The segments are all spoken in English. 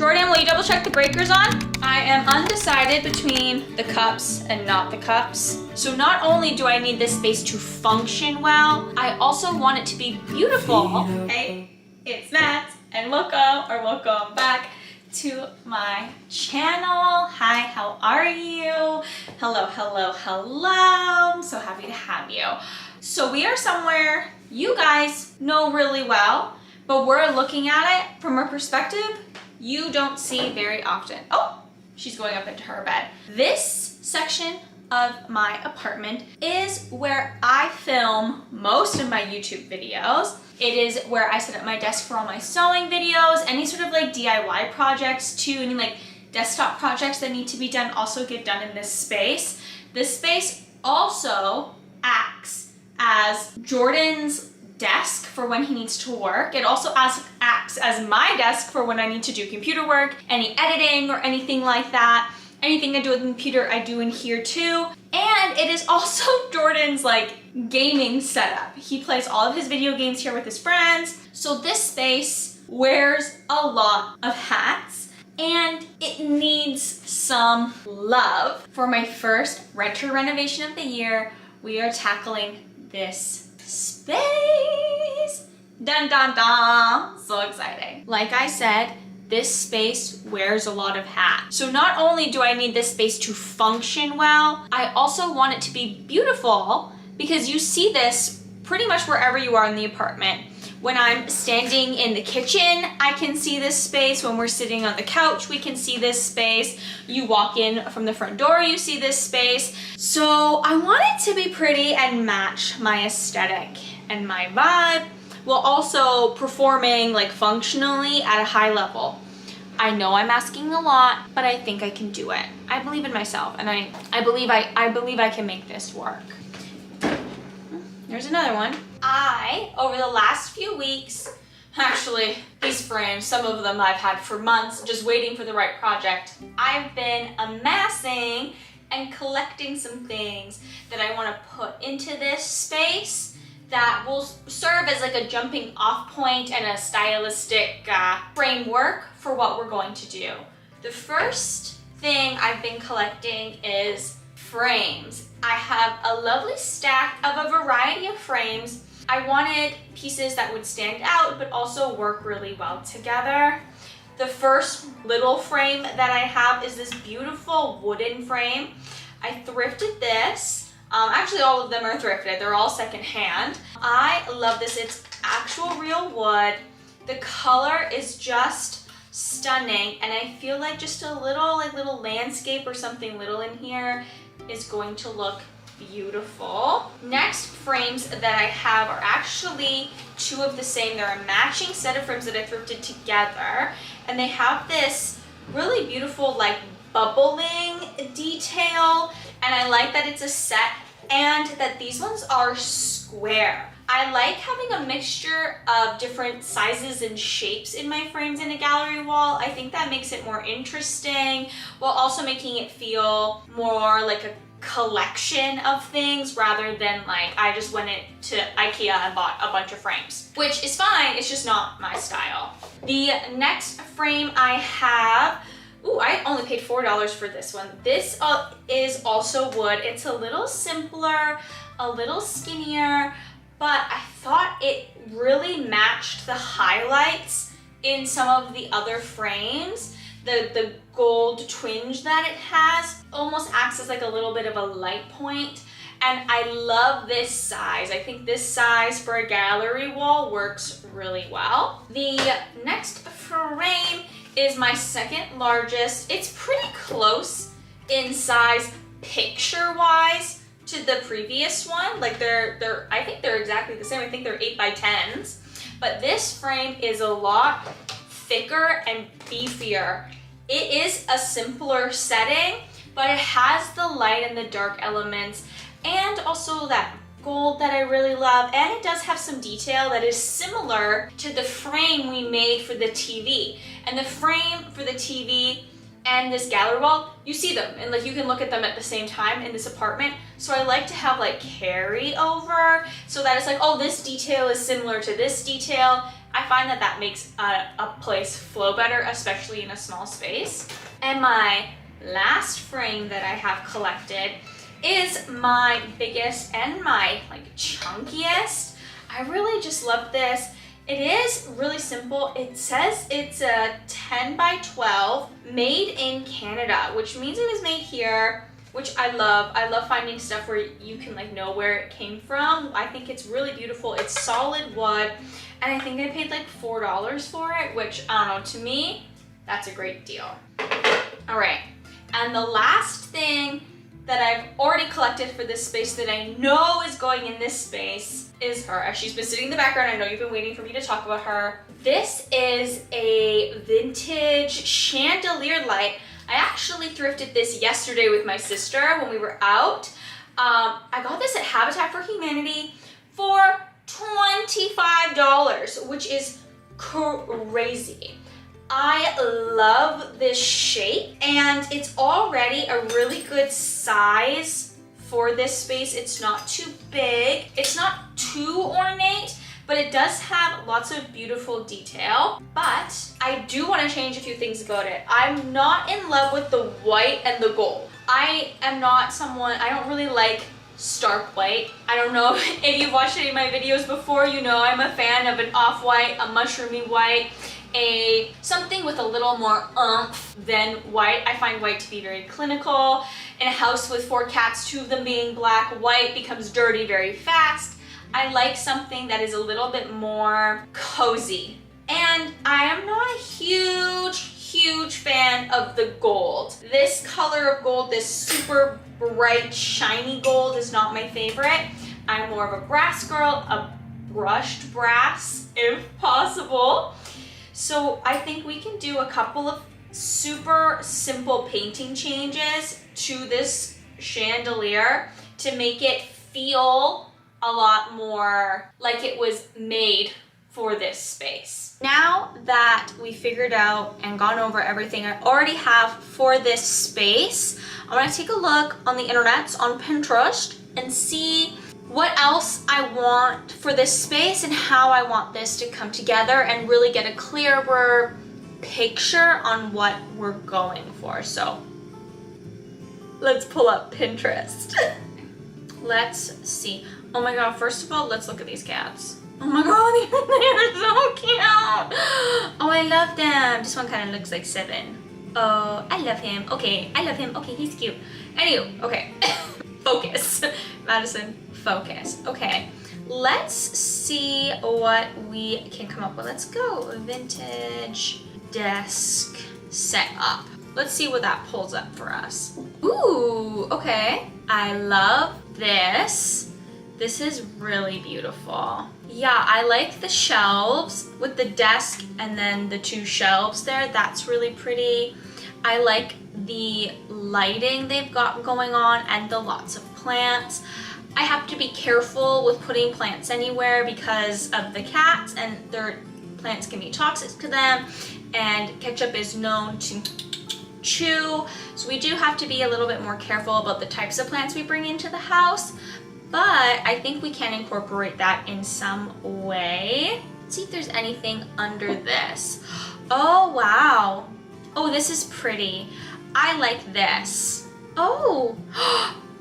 Jordan, will you double check the breakers on? I am undecided between the cups and not the cups. So not only do I need this space to function well, I also want it to be beautiful. Hey, it's Matt, and welcome back to my channel. Hi, how are you? Hello. I'm so happy to have you. So we are somewhere you guys know really well, but we're looking at it from a perspective you don't see very often. Oh, she's going up into her bed. This section of my apartment is where I film most of my YouTube videos. It is where I set up my desk for all my sewing videos, any sort of like DIY projects too, any like desktop projects that need to be done also get done in this space. This space also acts as Jordan's desk for when he needs to work. It also acts as my desk for when I need to do computer work, any editing or anything like that. Anything I do with the computer, I do in here too. And it is also Jordan's like gaming setup. He plays all of his video games here with his friends. So this space wears a lot of hats and it needs some love. For my first renter renovation of the year, we are tackling this space. Dun dun dun, so exciting. Like I said, this space wears a lot of hats. So not only do I need this space to function well, I also want it to be beautiful because you see this pretty much wherever you are in the apartment. When I'm standing in the kitchen, I can see this space. When we're sitting on the couch, we can see this space. You walk in from the front door, you see this space. So I want it to be pretty and match my aesthetic and my vibe, while also performing like functionally at a high level. I know I'm asking a lot, but I think I can do it. I believe in myself, and I believe I can make this work. There's another one. Over the last few weeks, actually, these frames, some of them I've had for months, just waiting for the right project. I've been amassing and collecting some things that I want to put into this space that will serve as like a jumping off point and a stylistic framework for what we're going to do. The first thing I've been collecting is frames. I have a lovely stack of a variety of frames. I wanted pieces that would stand out but also work really well together. The first little frame that I have is this beautiful wooden frame. I thrifted this. Actually, all of them are thrifted. They're all secondhand. I love this. It's actual real wood. The color is just stunning, and I feel like just a little landscape or something little in here is going to look beautiful. Next frames that I have are actually two of the same. They're a matching set of frames that I thrifted together, and they have this really beautiful like bubbling detail, and I like that it's a set and that these ones are square. I like having a mixture of different sizes and shapes in my frames in a gallery wall. I think that makes it more interesting while also making it feel more like a collection of things rather than like I just went to IKEA and bought a bunch of frames, which is fine. It's just not my style. The next frame I have, I only paid $4 for this one. This is also wood. It's a little simpler, a little skinnier, but I thought it really matched the highlights in some of the other frames. The gold twinge that it has almost acts as like a little bit of a light point, and I love this size. I think this size for a gallery wall works really well. The next frame is my second largest. It's pretty close in size picture-wise to the previous one. Like I think they're exactly the same. I think they're 8x10s, but this frame is a lot thicker and beefier. It is a simpler setting, but it has the light and the dark elements and also that gold that I really love, and it does have some detail that is similar to the frame we made for the TV. And the frame for the TV and this gallery wall, you see them and like you can look at them at the same time in this apartment. So I like to have like carry over so that it's like, oh, this detail is similar to this detail, I find that that makes a place flow better, especially in a small space. And my last frame that I have collected is my biggest and my like chunkiest. I really just love this. It is really simple. It says it's a 10 by 12 made in Canada, which means it was made here, which I love. I love finding stuff where you can like know where it came from. I think it's really beautiful. It's solid wood, and I think I paid like $4 for it, which I don't know, to me, that's a great deal. All right, and the last thing that I've already collected for this space that I know is going in this space is her. As she's been sitting in the background, I know you've been waiting for me to talk about her. This is a vintage chandelier light. I actually thrifted this yesterday with my sister when we were out. I got this at Habitat for Humanity for $25, which is crazy. I love this shape, and it's already a really good size for this space. It's not too big, it's not too ornate, but it does have lots of beautiful detail. But I do want to change a few things about it. I'm not in love with the white and the gold. I am not someone, I don't really like stark white. I don't know if you've watched any of my videos before, you know I'm a fan of an off-white, a mushroomy white, something with a little more oomph than white. I find white to be very clinical. In a house with 4 cats, 2 of them being black, white becomes dirty very fast. I like something that is a little bit more cozy. And I am not a huge fan of the gold. This color of gold, this super bright, shiny gold, is not my favorite. I'm more of a brass girl, a brushed brass if possible. So I think we can do a couple of super simple painting changes to this chandelier to make it feel a lot more like it was made for this space. Now that we figured out and gone over everything I already have for this space, I'm gonna take a look on the internet, on Pinterest, and see what else I want for this space and how I want this to come together and really get a clearer picture on what we're going for. So let's pull up Pinterest. Let's see. Oh my god, first of all, let's look at these cats. Oh my god, they're so cute. Oh, I love them. This one kind of looks like 7. Oh, I love him. Okay, I love him. Okay, he's cute. Anywho, okay. Focus. Madison, focus. Okay, let's see what we can come up with. Let's go vintage desk setup. Let's see what that pulls up for us. Ooh, okay. I love this. This is really beautiful. Yeah, I like the shelves with the desk and then the 2 shelves there. That's really pretty. I like the lighting they've got going on and the lots of plants. I have to be careful with putting plants anywhere because of the cats, and their plants can be toxic to them, and ketchup is known to chew. So we do have to be a little bit more careful about the types of plants we bring into the house, but I think we can incorporate that in some way. Let's see if there's anything under this. Oh, wow. Oh, this is pretty. I like this. Oh,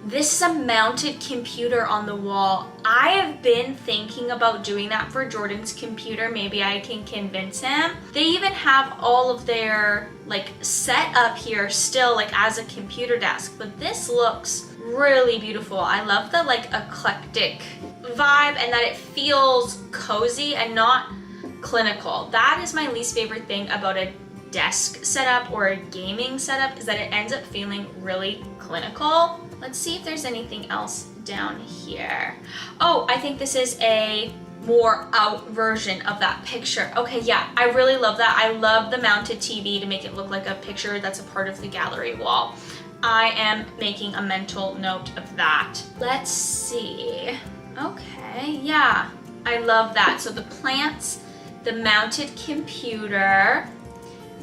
this is a mounted computer on the wall. I have been thinking about doing that for Jordan's computer. Maybe I can convince him. They even have all of their like set up here still like as a computer desk, but this looks really beautiful. I love the like eclectic vibe and that it feels cozy and not clinical. That is my least favorite thing about a desk setup or a gaming setup, is that it ends up feeling really clinical. Let's see if there's anything else down here. Oh, I think this is a more out version of that picture. Okay, yeah, I really love that. I love the mounted TV to make it look like a picture that's a part of the gallery wall. I am making a mental note of that. Let's see. Okay, yeah, I love that. So the plants, the mounted computer.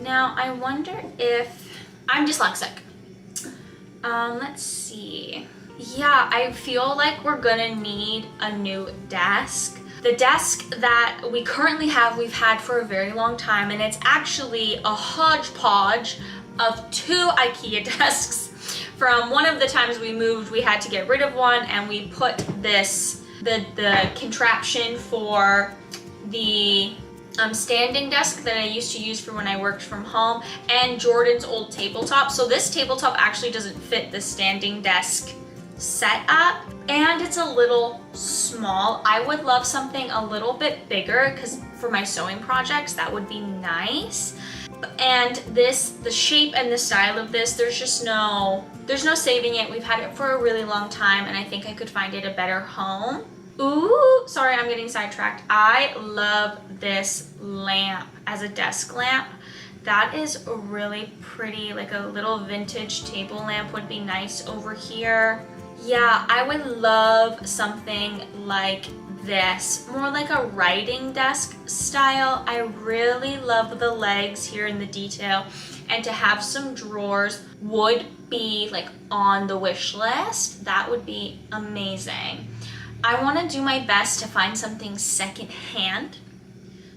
Now I wonder if I'm dyslexic. Let's see. Yeah, I feel like we're gonna need a new desk. The desk that we currently have, we've had for a very long time, and it's actually a hodgepodge of 2 IKEA desks. From one of the times we moved, we had to get rid of one, and we put this, the contraption for the standing desk that I used to use for when I worked from home, and Jordan's old tabletop. So this tabletop actually doesn't fit the standing desk setup, and it's a little small. I would love something a little bit bigger because for my sewing projects that would be nice. And this, the shape and the style of this, there's no saving it. We've had it for a really long time, and I think I could find it a better home. Ooh, sorry, I'm getting sidetracked. I love this lamp as a desk lamp. That is really pretty, like a little vintage table lamp would be nice over here. Yeah, I would love something like this, more like a writing desk style. I really love the legs here in the detail, and to have some drawers would be like on the wish list. That would be amazing. I want to do my best to find something secondhand,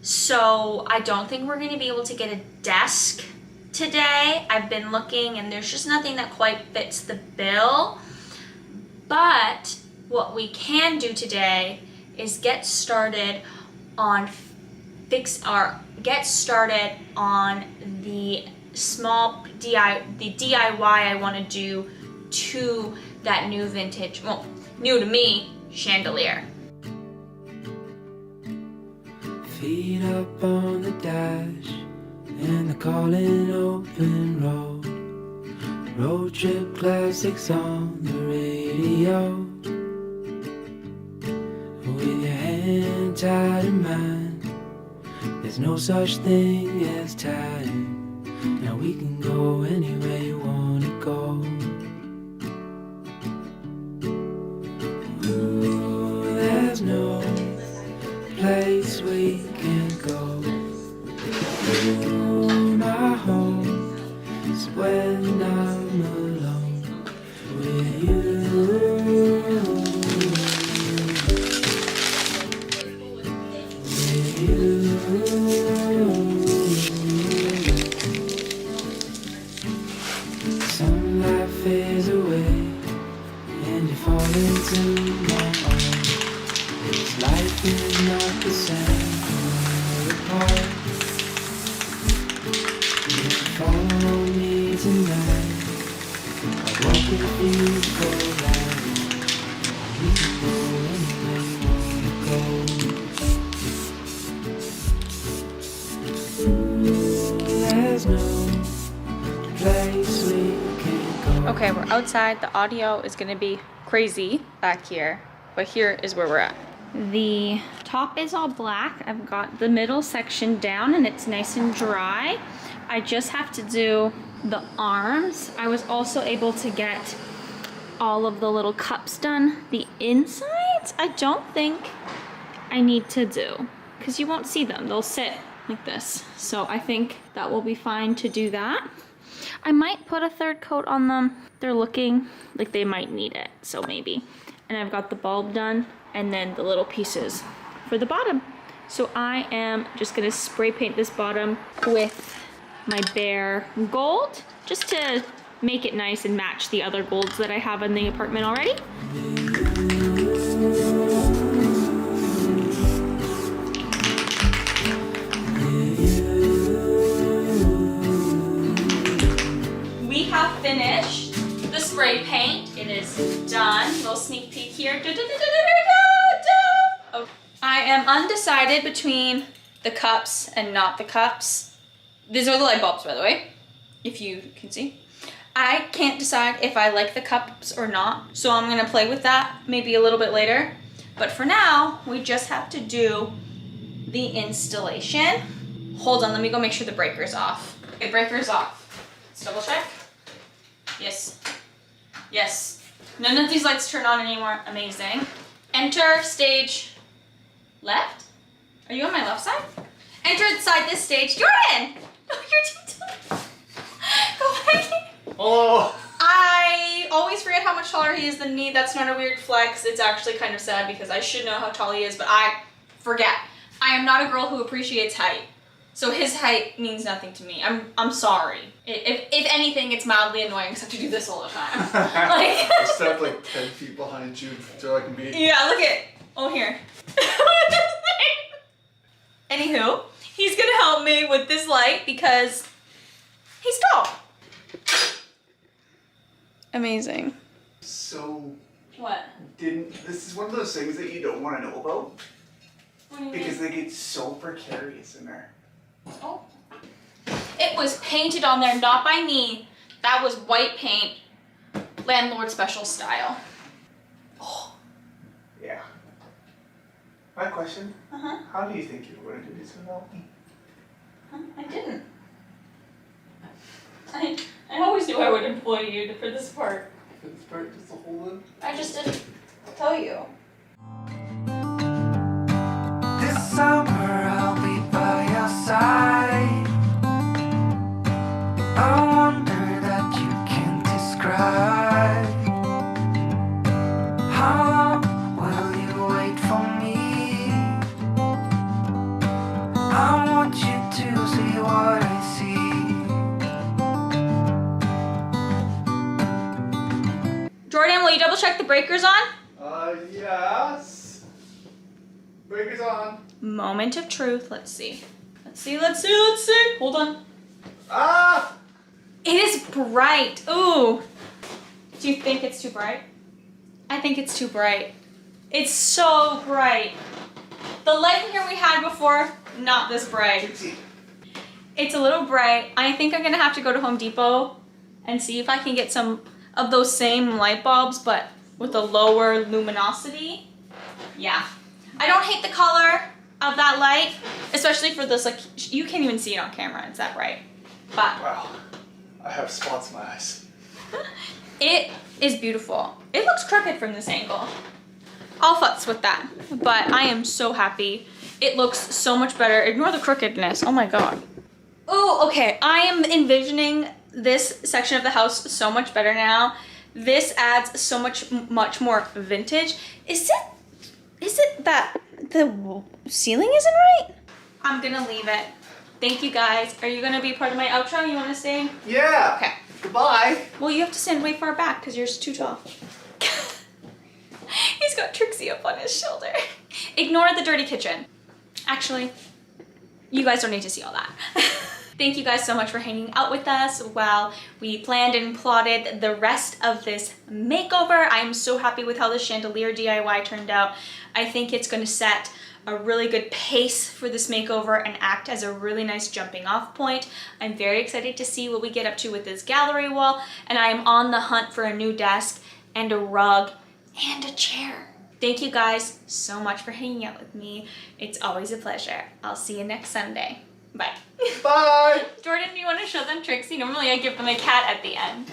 so I don't think we're going to be able to get a desk today. I've been looking and there's just nothing that quite fits the bill. But what we can do today is get started on the small DIY I want to do to that new vintage, well, new to me, chandelier. Feet up on the dash and the calling open road. Road trip classics on the radio. With your hand tied in mine, there's no such thing as time. Now we can go anywhere you wanna go. Ooh, there's no place we can't go. Ooh, my home is when I'm alone with you. With you. Sunlight fades away and you fall into my arms. This life is not the same apart. If you follow me tonight, I'll walk with you for a ride. We can go anywhere you wanna go. There's no place we can't go. Okay, we're outside. The audio is gonna be crazy back here, but here is where we're at. The top is all black. I've got the middle section down and it's nice and dry. I just have to do the arms. I was also able to get all of the little cups done. The insides, I don't think I need to do because you won't see them. They'll sit like this. So I think that will be fine to do that. I might put a third coat on them. They're looking like they might need it, so maybe. And I've got the bulb done and then the little pieces for the bottom. So I am just gonna spray paint this bottom with my bare gold just to make it nice and match the other golds that I have in the apartment already. We have finished the spray paint. It is done. Little sneak peek here. Oh. I am undecided between the cups and not the cups. These are the light bulbs, by the way, if you can see. I can't decide if I like the cups or not, so I'm gonna play with that maybe a little bit later. But for now, we just have to do the installation. Hold on, let me go make sure the breaker's off. Okay, breaker's off. Let's double check. Yes. Yes. None of these lights turn on anymore. Amazing. Enter stage left. Are you on my left side? Enter inside this stage. Jordan! No, you're too Go back. Oh! I always forget how much taller he is than me. That's not a weird flex. It's actually kind of sad because I should know how tall he is, but I forget. I am not a girl who appreciates height. So his height means nothing to me. I'm sorry. If anything, it's mildly annoying because I have to do this all the time. Like, I step like 10 feet behind you so I can be. yeah, look at, oh here. Anywho, he's gonna help me with this light because he's tall. Amazing. So, What? this is one of those things that you don't want to know about What do you because mean? they get so precarious in there. Oh. It was painted on there, not by me. That was white paint. Landlord special style. Oh. Yeah. My question, Uh-huh. how do you think you were going to do this without me? I didn't. I always knew I would employ you for this part. For this part, just to hold it? I just didn't tell you. This summer I'll be by your side. A wonder that you can't describe. How long will you wait for me? I want you to see what I see. Jordan, will you double check the breakers on? Yes. Breakers on. Moment of truth. Let's see. Let's see. Hold on. Ah! It is bright. Ooh. Do you think it's too bright? I think it's too bright. It's so bright. The light in here we had before, not this bright. It's a little bright. I think I'm gonna have to go to Home Depot and see if I can get some of those same light bulbs, but with a lower luminosity. Yeah. I don't hate the color of that light, especially for this, like, you can't even see it on camera, it's that bright. But Wow. I have spots in my eyes. it is beautiful. It looks crooked from this angle. I'll futz with that, but I am so happy. It looks so much better. Ignore the crookedness, oh my God. Oh, okay, I am envisioning this section of the house so much better now. This adds so much more vintage. Is it that the ceiling isn't right? I'm gonna leave it. Thank you guys. Are you gonna be part of my outro? You wanna stay? Yeah. Okay. Goodbye. Well, you have to stand way far back because you're too tall. He's got Trixie up on his shoulder. Ignore the dirty kitchen. Actually, you guys don't need to see all that. Thank you guys so much for hanging out with us while we planned and plotted the rest of this makeover. I'm so happy with how the chandelier DIY turned out. I think it's going to set a really good pace for this makeover and act as a really nice jumping off point. I'm very excited to see what we get up to with this gallery wall, and I am on the hunt for a new desk and a rug and a chair. Thank you guys so much for hanging out with me. It's always a pleasure. I'll see you next Sunday. Bye. Bye. Jordan, do you want to show them Trixie? Normally I give them a cat at the end.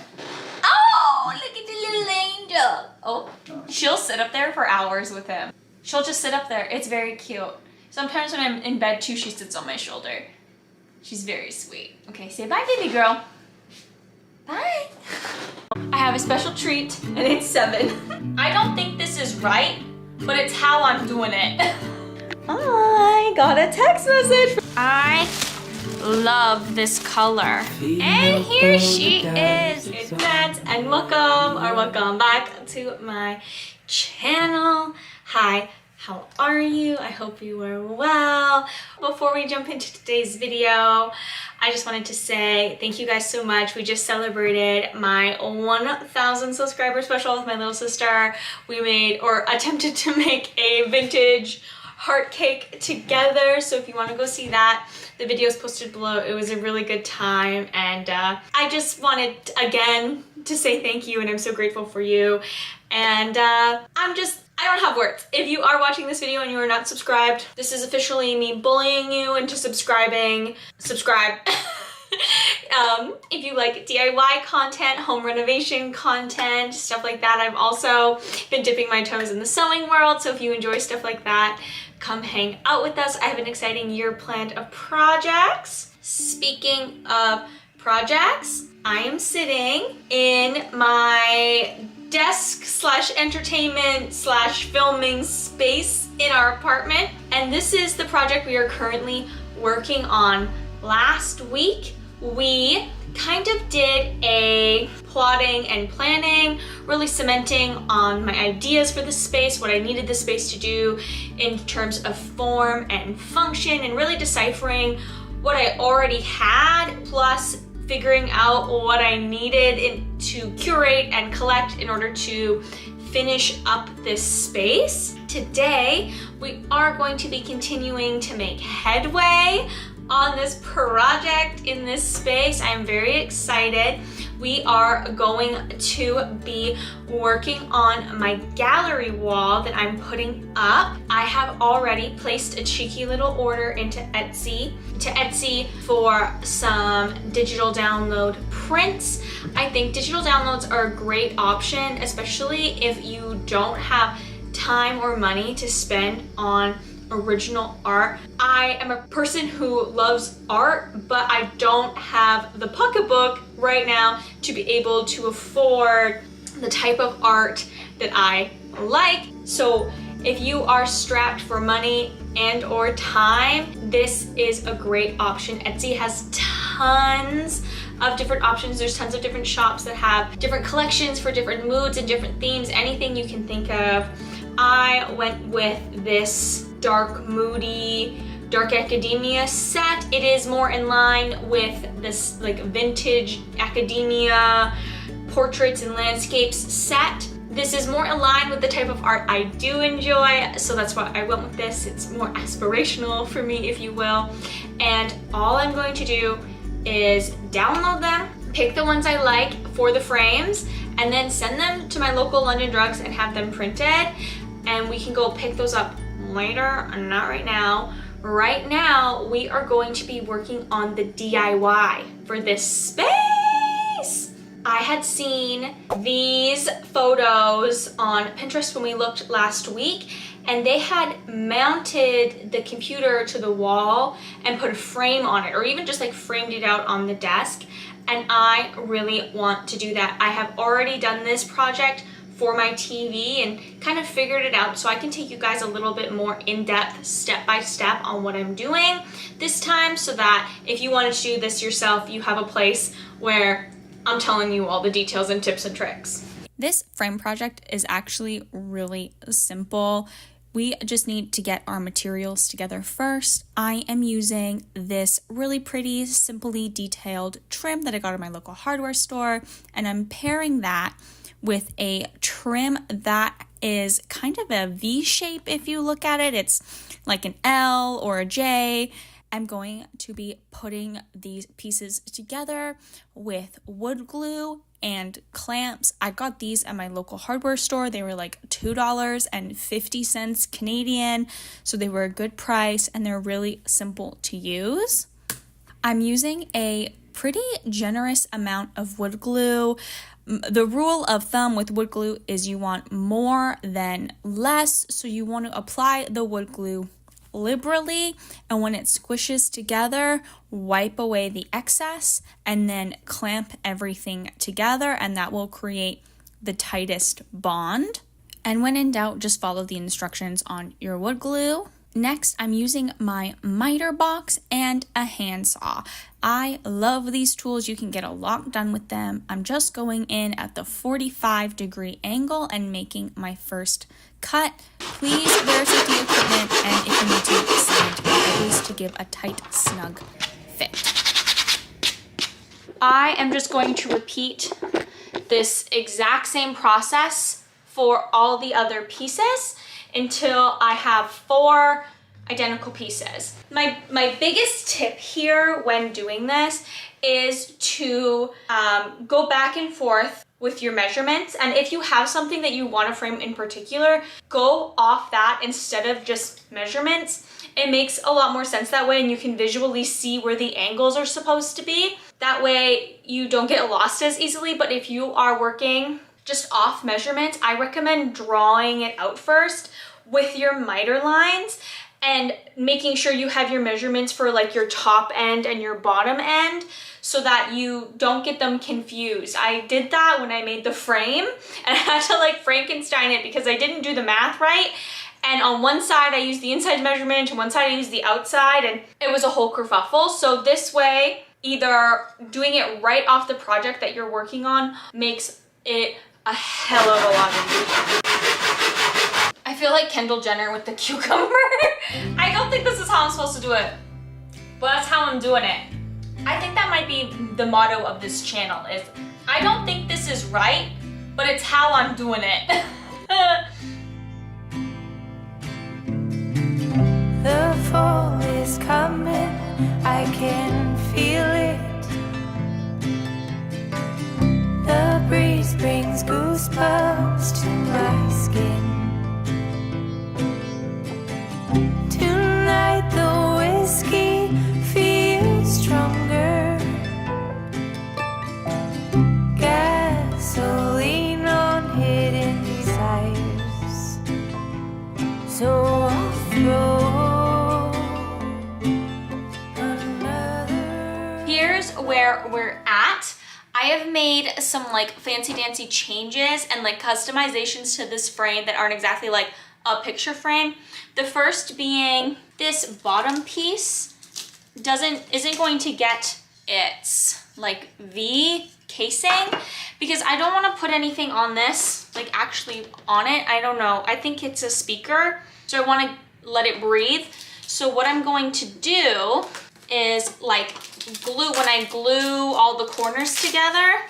Oh, look at the little angel. Oh, she'll sit up there for hours with him. She'll just sit up there. It's very cute. Sometimes when I'm in bed too, she sits on my shoulder. She's very sweet. Okay, say bye, baby girl. Bye. I have a special treat, and it's 7. I don't think this is right, but it's how I'm doing it. I got a text message. I love this color. And here she is. It's Mads, and welcome back to my channel. Hi, how are you? I hope you are well. Before we jump into today's video, I just wanted to say thank you guys so much. We just celebrated my 1,000 subscriber special with my little sister. We made, or attempted to make, a vintage heart cake together. So if you want to go see that, the video is posted below. It was a really good time, and I just wanted again to say thank you, and I'm so grateful for you. And I don't have words. If you are watching this video and you are not subscribed, this is officially me bullying you into subscribing. Subscribe. If you like DIY content, home renovation content, stuff like that, I've also been dipping my toes in the sewing world, so if you enjoy stuff like that, come hang out with us. I have an exciting year planned of projects. Speaking of projects, I am sitting in my desk / entertainment / filming space in our apartment, and this is the project we are currently working on. Last week, we kind of did a plotting and planning, really cementing on my ideas for the space, what I needed the space to do in terms of form and function, and really deciphering what I already had, plus figuring out what I needed to curate and collect in order to finish up this space. Today, we are going to be continuing to make headway on this project in this space. I'm very excited. We are going to be working on my gallery wall that I'm putting up. I have already placed a cheeky little order into Etsy for some digital download prints. I think digital downloads are a great option, especially if you don't have time or money to spend on original art. I am a person who loves art, but I don't have the pocketbook right now to be able to afford the type of art that I like. So if you are strapped for money and or time, this is a great option. Etsy has tons of different options. There's tons of different shops that have different collections for different moods and different themes, anything you can think of. I went with this dark, moody, dark academia set. It is more in line with this like vintage academia portraits and landscapes set. This is more in line with the type of art I do enjoy, so that's why I went with this. It's more aspirational for me, if you will. And all I'm going to do is download them, pick the ones I like for the frames, and then send them to my local London Drugs and have them printed. And we can go pick those up later, not right now. Right now, we are going to be working on the DIY for this space. I had seen these photos on Pinterest when we looked last week, and they had mounted the computer to the wall and put a frame on it, or even just like framed it out on the desk. And I really want to do that. I have already done this project for my TV and kind of figured it out, so I can take you guys a little bit more in-depth, step-by-step on what I'm doing this time, so that if you wanted to do this yourself, you have a place where I'm telling you all the details and tips and tricks. This frame project is actually really simple. We just need to get our materials together first. I am using this really pretty, simply detailed trim that I got at my local hardware store, and I'm pairing that with a trim that is kind of a V shape if you look at it. It's like an L or a J. I'm going to be putting these pieces together with wood glue and clamps. I got these at my local hardware store. They were like $2.50 Canadian, so they were a good price and they're really simple to use. I'm using a pretty generous amount of wood glue. The rule of thumb with wood glue is you want more than less, so you want to apply the wood glue liberally, and when it squishes together, wipe away the excess and then clamp everything together, and that will create the tightest bond. And when in doubt, just follow the instructions on your wood glue. Next, I'm using my miter box and a handsaw. I love these tools. You can get a lot done with them. I'm just going in at the 45-degree angle and making my first cut. Please wear safety equipment, and if you need to, sand at least to give a tight, snug fit. I am just going to repeat this exact same process for all the other pieces until I have 4 identical pieces. My biggest tip here when doing this is to go back and forth with your measurements, and if you have something that you want to frame in particular, go off that instead of just measurements. It makes a lot more sense that way, and you can visually see where the angles are supposed to be. That way you don't get lost as easily. But if you are working just off measurements, I recommend drawing it out first with your miter lines and making sure you have your measurements for like your top end and your bottom end so that you don't get them confused. I did that when I made the frame, and I had to like Frankenstein it because I didn't do the math right, And on one side I used the inside measurement, and one side I used the outside, and it was a whole kerfuffle. So this way, either doing it right off the project that you're working on makes it a hell of a lot easier. I feel like Kendall Jenner with the cucumber. I don't think this is how I'm supposed to do it, but that's how I'm doing it. I think that might be the motto of this channel is, I don't think this is right, but it's how I'm doing it. The fall is coming, I can feel it. The breeze brings goosebumps to my skin. Tonight the whiskey feels stronger. Gasoline on hidden desires. So I'll throw another. Here's where we're at. I have made some like fancy dancy changes and like customizations to this frame that aren't exactly like a picture frame. The first being this bottom piece isn't going to get its like V casing because I don't want to put anything on this, like actually on it. I don't know. I think it's a speaker, so I want to let it breathe. So what I'm going to do is like glue, when I glue all the corners together,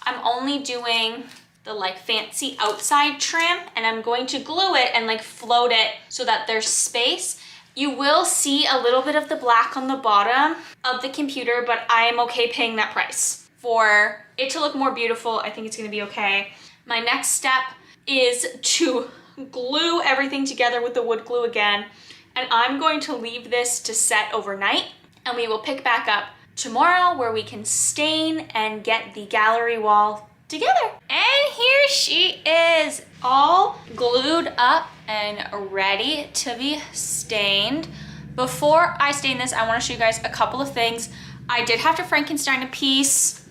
I'm only doing the like fancy outside trim, and I'm going to glue it and like float it so that there's space. You will see a little bit of the black on the bottom of the computer, but I am okay paying that price. For it to look more beautiful, I think it's gonna be okay. My next step is to glue everything together with the wood glue again, and I'm going to leave this to set overnight, and we will pick back up tomorrow where we can stain and get the gallery wall together. And here she is, all glued up and ready to be stained. Before I stain this, I want to show you guys a couple of things. I did have to Frankenstein a piece.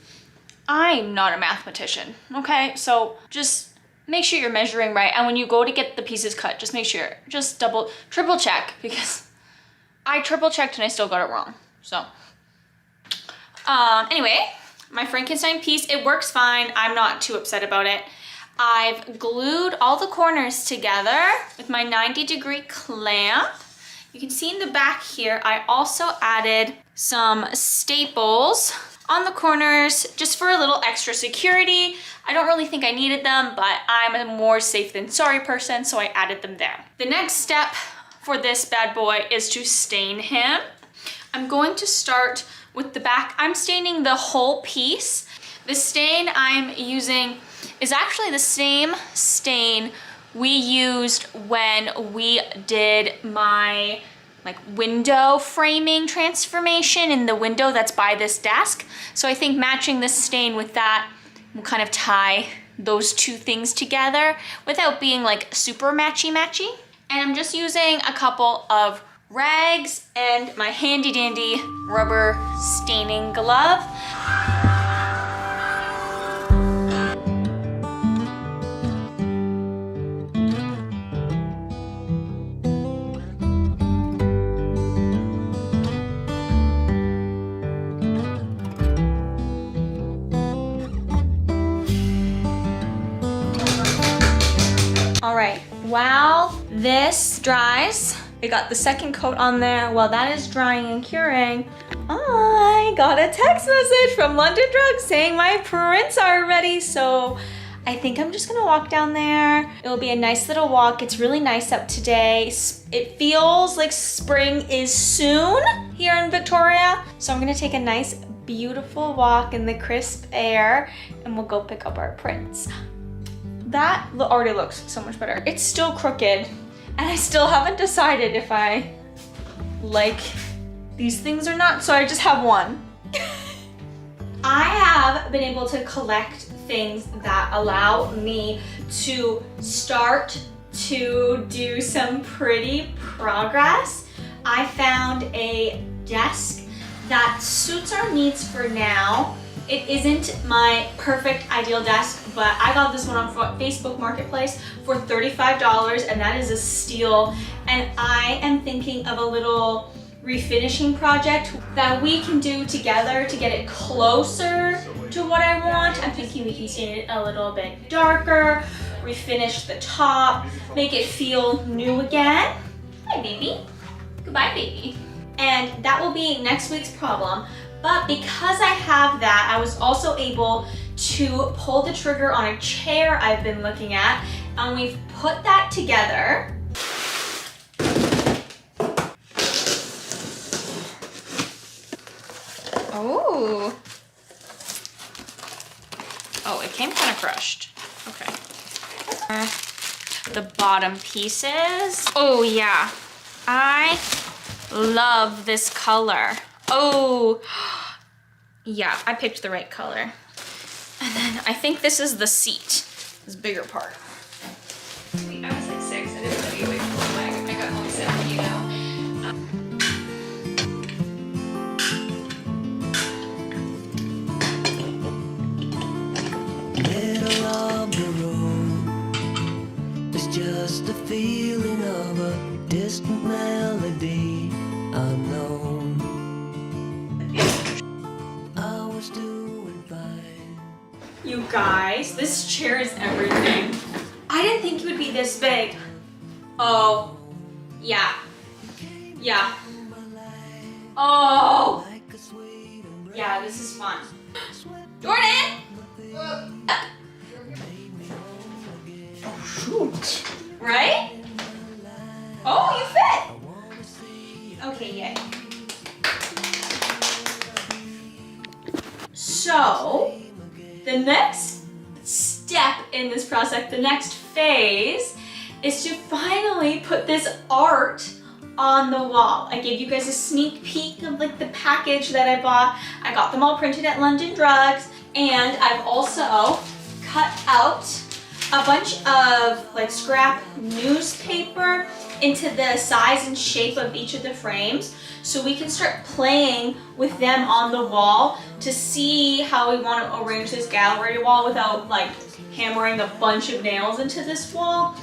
I'm not a mathematician, okay? So just make sure you're measuring right, and when you go to get the pieces cut, just make sure, just triple check, because I triple checked and I still got it wrong. So anyway, my Frankenstein piece, it works fine. I'm not too upset about it. I've glued all the corners together with my 90-degree clamp. You can see in the back here, I also added some staples on the corners just for a little extra security. I don't really think I needed them, but I'm a more safe than sorry person, so I added them there. The next step for this bad boy is to stain him. I'm going to start with the back. I'm staining the whole piece. The stain I'm using is actually the same stain we used when we did my like window framing transformation in the window that's by this desk. So I think matching this stain with that will kind of tie those two things together without being like super matchy-matchy. And I'm just using a couple of rags and my handy dandy rubber staining glove. All right, while this dries, I got the second coat on there. While that is drying and curing, I got a text message from London Drugs saying my prints are ready. So I think I'm just gonna walk down there. It'll be a nice little walk. It's really nice up today. It feels like spring is soon here in Victoria. So I'm gonna take a nice, beautiful walk in the crisp air, and we'll go pick up our prints. That already looks so much better. It's still crooked, and I still haven't decided if I like these things or not, so I just have one. I have been able to collect things that allow me to start to do some pretty progress. I found a desk that suits our needs for now. It isn't my perfect ideal desk, but I got this one on Facebook Marketplace for $35, and that is a steal. And I am thinking of a little refinishing project that we can do together to get it closer to what I want. I'm thinking we can stain it a little bit darker, refinish the top, make it feel new again. Hi, baby. Goodbye, baby. And that will be next week's problem. But because I have that, I was also able to pull the trigger on a chair I've been looking at, and we've put that together. Oh. Oh, it came kind of crushed. Okay. The bottom pieces. Oh yeah, I love this color. Oh, yeah, I picked the right color. And then I think this is the seat, this bigger part. I was like 6, I didn't study away from the leg. I got home 7, you know. Middle of the road, there's just a feeling of a distant melody unknown. I was doing fine. You guys, this chair is everything. I didn't think it would be this big. Oh, yeah. Yeah. Oh! Yeah, this is fun. Jordan! Shoot. Right? Oh, you fit! Okay, yay. So, the next step in this process, the next phase, is to finally put this art on the wall. I gave you guys a sneak peek of like the package that I bought. I got them all printed at London Drugs, and I've also cut out a bunch of like scrap newspaper into the size and shape of each of the frames, so we can start playing with them on the wall to see how we want to arrange this gallery wall without like hammering a bunch of nails into this wall.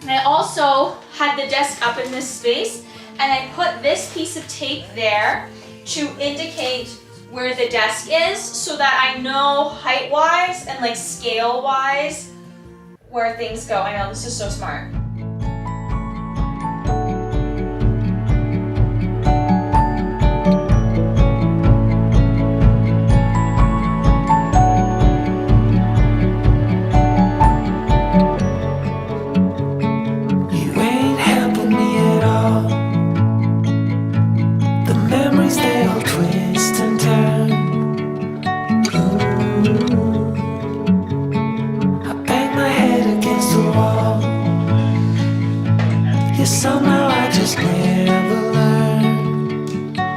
And I also had the desk up in this space, and I put this piece of tape there to indicate where the desk is, so that I know height-wise and like scale-wise where things go. I know, this is so smart. Somehow I just never learned.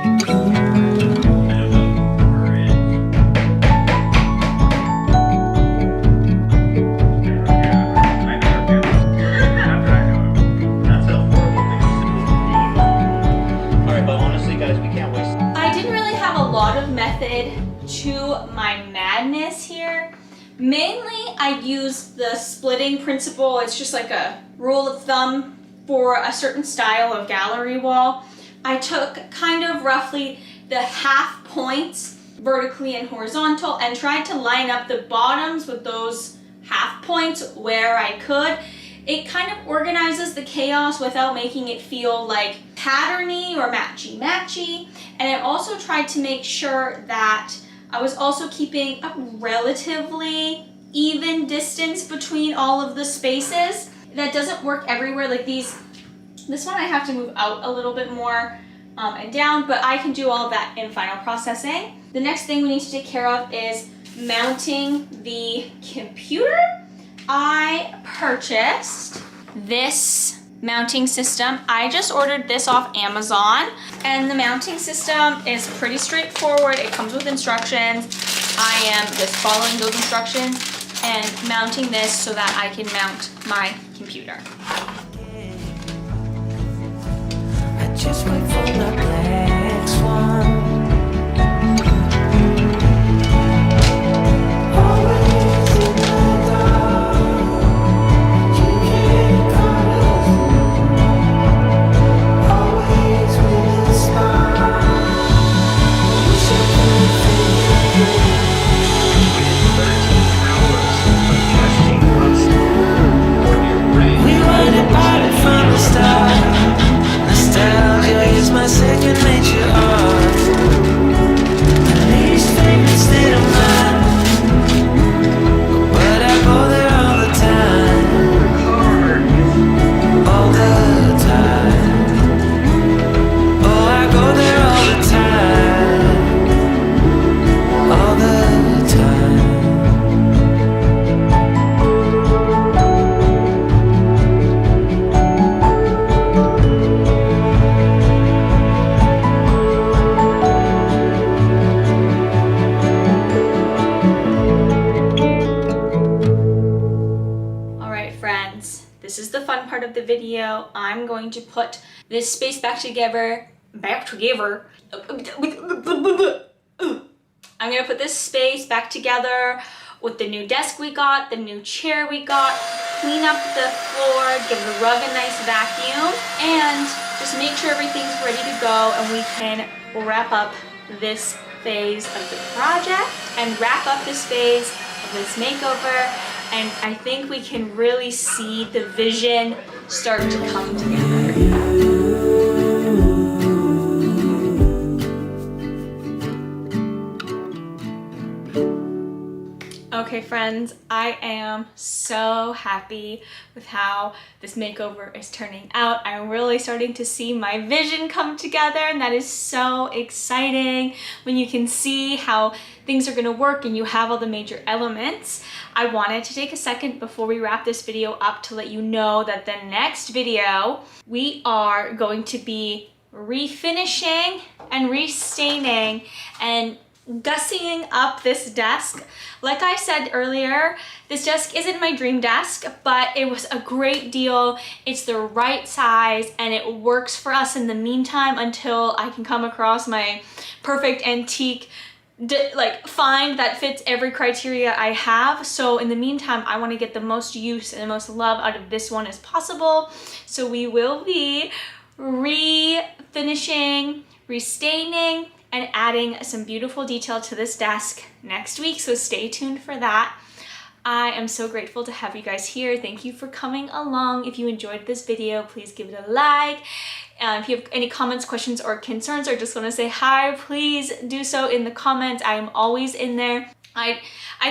Alright, but honestly guys, we can't waste. I didn't really have a lot of method to my madness here. Mainly I used the splitting principle. It's just like a rule of thumb for a certain style of gallery wall. I took kind of roughly the half points vertically and horizontal and tried to line up the bottoms with those half points where I could. It kind of organizes the chaos without making it feel like patterny or matchy-matchy. And I also tried to make sure that I was also keeping a relatively even distance between all of the spaces. That doesn't work everywhere. Like this one I have to move out a little bit more and down, but I can do all of that in final processing. The next thing we need to take care of is mounting the computer. I purchased this mounting system. I just ordered this off Amazon, and the mounting system is pretty straightforward. It comes with instructions. I am just following those instructions and mounting this so that I can mount my computer. I just wait for the black swan. this is the fun part of the video. I'm going to put this space back together. I'm gonna put this space back together with the new desk we got, the new chair we got, clean up the floor, give the rug a nice vacuum, and just make sure everything's ready to go and we can wrap up this phase of the project and wrap up this phase of this makeover. And I think we can really see the vision start to come together. Okay friends, I am so happy with how this makeover is turning out. I'm really starting to see my vision come together, and that is so exciting when you can see how things are gonna work and you have all the major elements. I wanted to take a second before we wrap this video up to let you know that the next video we are going to be refinishing and restaining and gussying up this desk. Like I said earlier, this desk isn't my dream desk, but it was a great deal. It's the right size and it works for us in the meantime until I can come across my perfect antique find that fits every criteria I have. So in the meantime, I want to get the most use and the most love out of this one as possible. So we will be refinishing, restaining, and adding some beautiful detail to this desk next week, so stay tuned for that. I am so grateful to have you guys here. Thank you for coming along. If you enjoyed this video, please give it a like. If you have any comments, questions, or concerns, or just want to say hi, please do so in the comments. I am always in there. I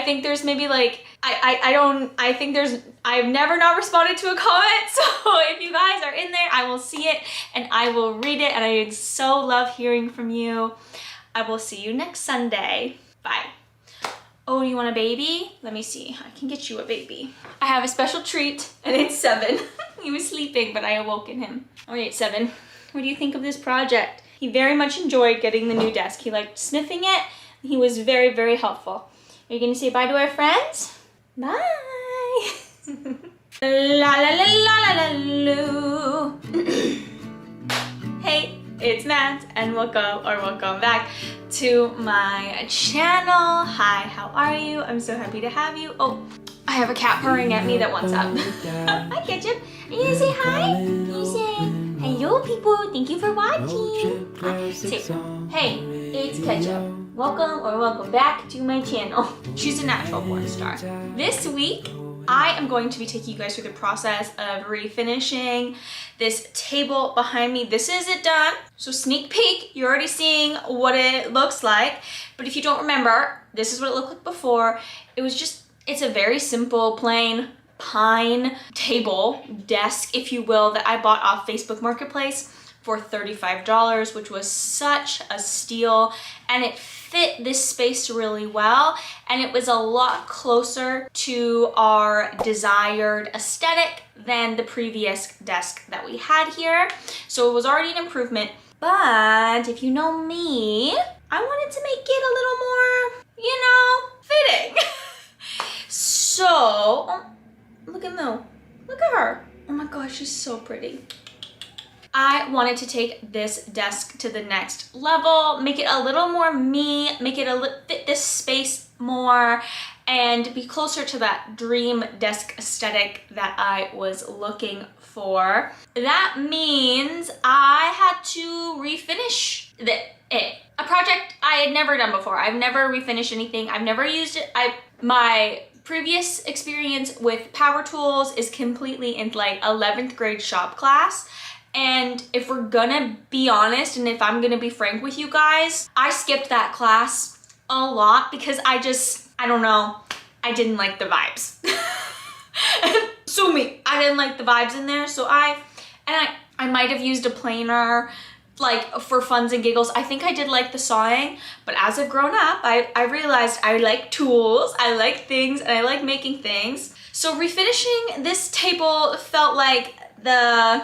think there's maybe like, I've never not responded to a comment. So if you guys are in there, I will see it and I will read it, and I so love hearing from you. I will see you next Sunday. Bye. Oh, you want a baby? Let me see. I can get you a baby. I have a special treat, and it's 7. He was sleeping, but I awoken him. All right, 7. What do you think of this project? He very much enjoyed getting the new desk. He liked sniffing it. He was very, very helpful. Are you gonna say bye to our friends? Bye. La la la la la la loo. Hey, it's Matt, and welcome back to my channel. Hi, how are you? I'm so happy to have you. Oh, I have a cat purring at me that wants up. Hi, Ketchup. Are you gonna say hi? Can you say hello, people? Thank you for watching. Say, hey, it's Ketchup. Welcome back to my channel. She's a natural porn star. This week, I am going to be taking you guys through the process of refinishing this table behind me. This is it done. So sneak peek, you're already seeing what it looks like. But if you don't remember, this is what it looked like before. It's a very simple, plain pine table, desk, if you will, that I bought off Facebook Marketplace for $35, which was such a steal, and it fit this space really well, and it was a lot closer to our desired aesthetic than the previous desk that we had here. So it was already an improvement, but if you know me, I wanted to make it a little more, fitting. So, oh, look at Moo. Look at her. Oh my gosh, she's so pretty. I wanted to take this desk to the next level, make it a little more me, make it fit this space more, and be closer to that dream desk aesthetic that I was looking for. That means I had to refinish it. A project I had never done before. I've never refinished anything. I've never used it. My previous experience with power tools is completely in like 11th grade shop class. And if we're gonna be honest, and if I'm gonna be frank with you guys, I skipped that class a lot because I don't know, I didn't like the vibes. Sue me, I didn't like the vibes in there, so I might have used a planer, like for funs and giggles. I think I did like the sawing, but as I've grown up, I realized I like tools, I like things, and I like making things. So refinishing this table felt like the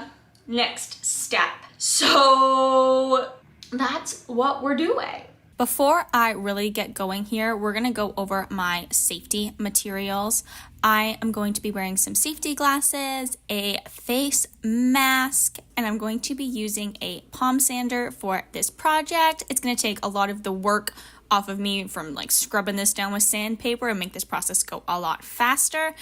next step. So that's what we're doing. Before I really get going here, we're gonna go over my safety materials. I am going to be wearing some safety glasses, a face mask, and I'm going to be using a palm sander for this project. It's gonna take a lot of the work off of me from like scrubbing this down with sandpaper and make this process go a lot faster.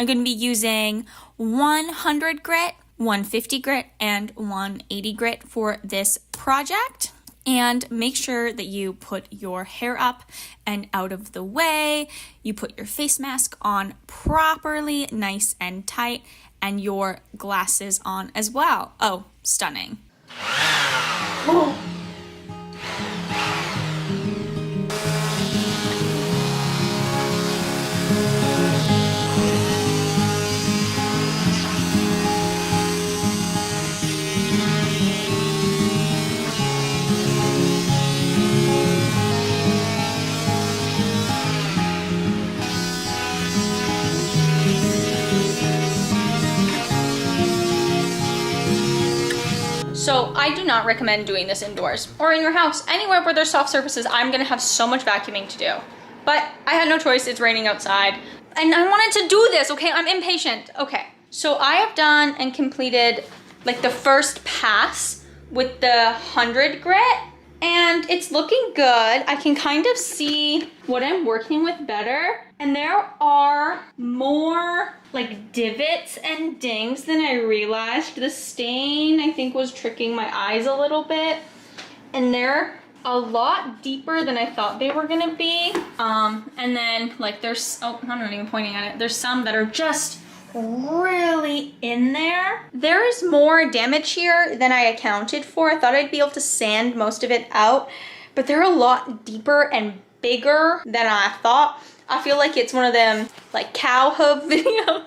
I'm gonna be using 100 grit, 150 grit, and 180 grit for this project. And make sure that you put your hair up and out of the way. You put your face mask on properly, nice and tight, and your glasses on as well. Oh, stunning. So I do not recommend doing this indoors or in your house. Anywhere where there's soft surfaces, I'm gonna have so much vacuuming to do. But I had no choice, it's raining outside. And I wanted to do this, okay? I'm impatient. Okay, so I have done and completed like the first pass with the 100 grit, and it's looking good. I can kind of see what I'm working with better. And there are more like divots and dings than I realized. The stain, I think, was tricking my eyes a little bit. And they're a lot deeper than I thought they were gonna be. And then like there's, oh, I'm not even pointing at it. There's some that are just really in there. There is more damage here than I accounted for. I thought I'd be able to sand most of it out, but they're a lot deeper and bigger than I thought. I feel like it's one of them like cow hoof videos.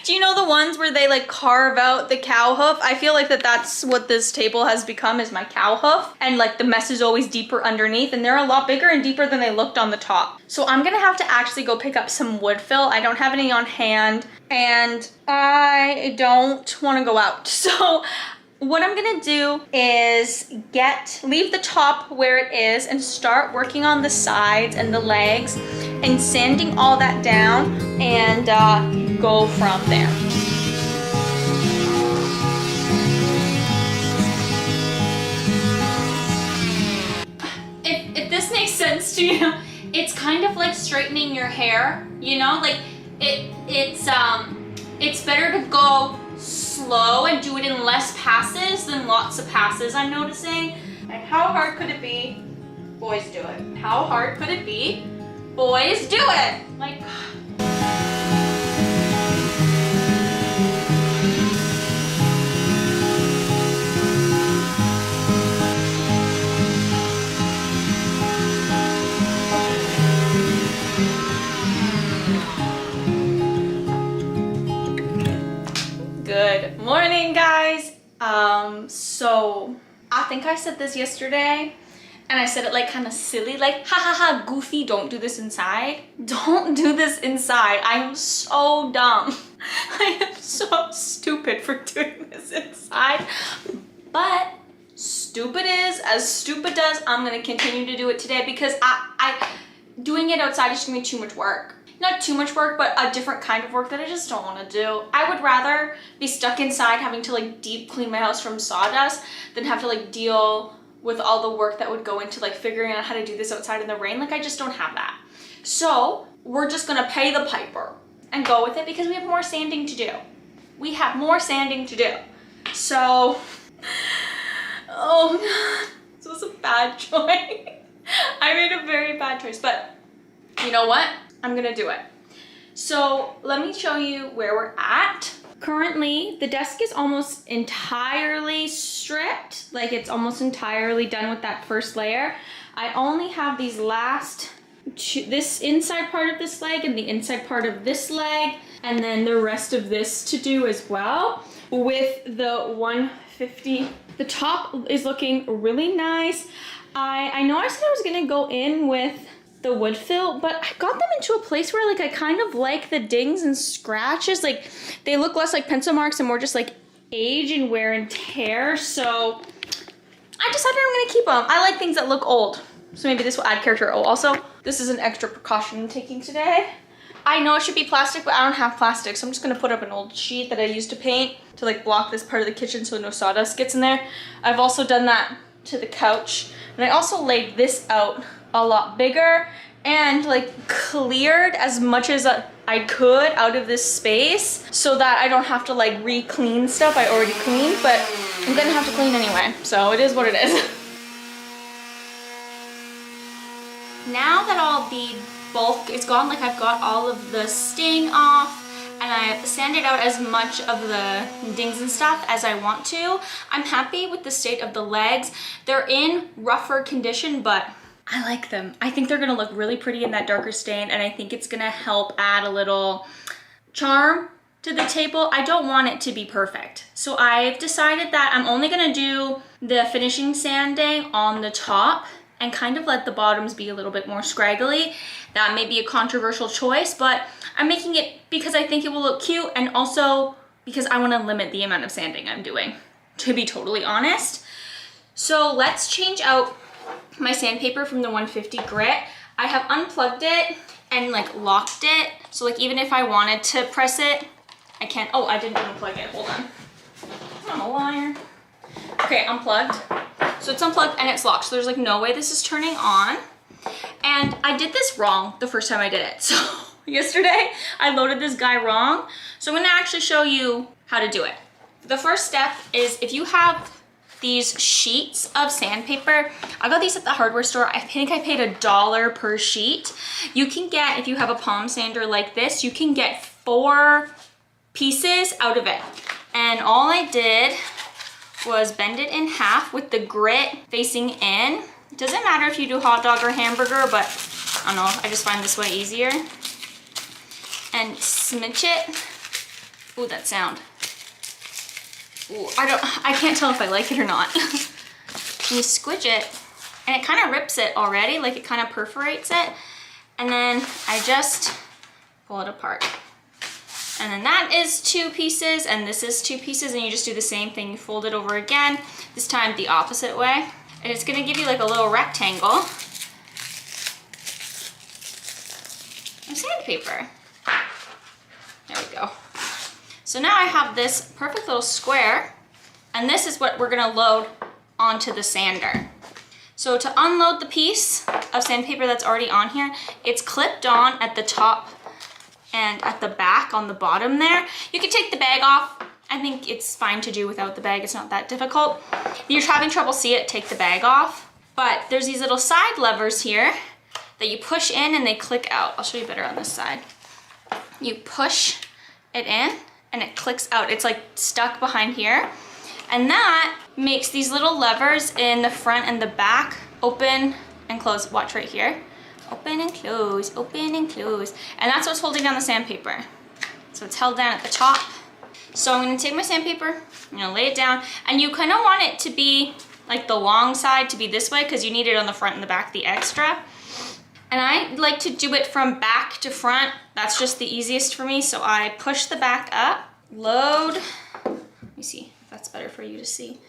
Do you know the ones where they like carve out the cow hoof? I feel like that's what this table has become, is my cow hoof. And like the mess is always deeper underneath, and they're a lot bigger and deeper than they looked on the top. So I'm gonna have to actually go pick up some wood fill. I don't have any on hand and I don't wanna go out. So what I'm gonna do is leave the top where it is and start working on the sides and the legs and sanding all that down and go from there. If this makes sense to you, it's kind of like straightening your hair, you know? Like it's better to go slow and do it in less passes than lots of passes, I'm noticing. And how hard could it be? Boys, do it. How hard could it be? Boys, do it! Like, good morning, guys. So I think I said this yesterday, and I said it like kind of silly, like ha ha ha, goofy, don't do this inside. Don't do this inside. I am so dumb. I am so stupid for doing this inside. But stupid is as stupid does. I'm gonna continue to do it today because doing it outside is just gonna be too much work. Not too much work, but a different kind of work that I just don't want to do. I would rather be stuck inside having to like deep clean my house from sawdust than have to like deal with all the work that would go into like figuring out how to do this outside in the rain. Like I just don't have that. So we're just gonna pay the piper and go with it because we have more sanding to do. We have more sanding to do. So, oh God, this was a bad choice. I made a very bad choice, but you know what? I'm gonna do it. So let me show you where we're at. Currently, the desk is almost entirely stripped. Like it's almost entirely done with that first layer. I only have these last two, this inside part of this leg and the inside part of this leg, and then the rest of this to do as well with the 150. The top is looking really nice. I know I said I was gonna go in with the wood fill, but I got them into a place where like I kind of like the dings and scratches. Like they look less like pencil marks and more just like age and wear and tear. So I decided I'm gonna keep them. I like things that look old. So maybe this will add character. Oh, also, this is an extra precaution I'm taking today. I know it should be plastic, but I don't have plastic, so I'm just gonna put up an old sheet that I used to paint to like block this part of the kitchen so no sawdust gets in there. I've also done that to the couch, and I also laid this out a lot bigger and like cleared as much as I could out of this space so that I don't have to like re-clean stuff I already cleaned, but I'm gonna have to clean anyway, so it is what it is. Now that all the bulk is gone, like I've got all of the stain off and I've sanded out as much of the dings and stuff as I want to, I'm happy with the state of the legs. They're in rougher condition, but I like them. I think they're gonna look really pretty in that darker stain, and I think it's gonna help add a little charm to the table. I don't want it to be perfect. So I've decided that I'm only gonna do the finishing sanding on the top and kind of let the bottoms be a little bit more scraggly. That may be a controversial choice, but I'm making it because I think it will look cute, and also because I wanna limit the amount of sanding I'm doing, to be totally honest. So let's change out my sandpaper from the 150 grit. I have unplugged it and like locked it. So like even if I wanted to press it, I can't. Oh, I didn't unplug it, hold on. I'm a liar. Okay, unplugged. So it's unplugged and it's locked. So there's like no way this is turning on. And I did this wrong the first time I did it. So yesterday I loaded this guy wrong. So I'm gonna actually show you how to do it. The first step is if you have these sheets of sandpaper, I got these at the hardware store. I think I paid $1 per sheet. You can get, if you have a palm sander like this, you can get 4 pieces out of it. And all I did was bend it in half with the grit facing in. It doesn't matter if you do hot dog or hamburger, but I don't know, I just find this way easier. And smidge it. Ooh, that sound. Ooh, I can't tell if I like it or not. And you squidge it, and it kind of rips it already, like it kind of perforates it. And then I just pull it apart. And then that is 2 pieces, and this is 2 pieces, and you just do the same thing. You fold it over again, this time the opposite way. And it's gonna give you like a little rectangle of sandpaper. There we go. So now I have this perfect little square, and this is what we're gonna load onto the sander. So to unload the piece of sandpaper that's already on here, it's clipped on at the top and at the back on the bottom there. You can take the bag off. I think it's fine to do without the bag, it's not that difficult. If you're having trouble see it, take the bag off. But there's these little side levers here that you push in and they click out. I'll show you better on this side. You push it in and it clicks out. It's like stuck behind here. And that makes these little levers in the front and the back open and close. Watch right here. Open and close, open and close. And that's what's holding down the sandpaper. So it's held down at the top. So I'm gonna take my sandpaper, I'm gonna lay it down, and you kind of want it to be like the long side to be this way because you need it on the front and the back, the extra. And I like to do it from back to front. That's just the easiest for me. So I push the back up, load. Let me see if that's better for you to see.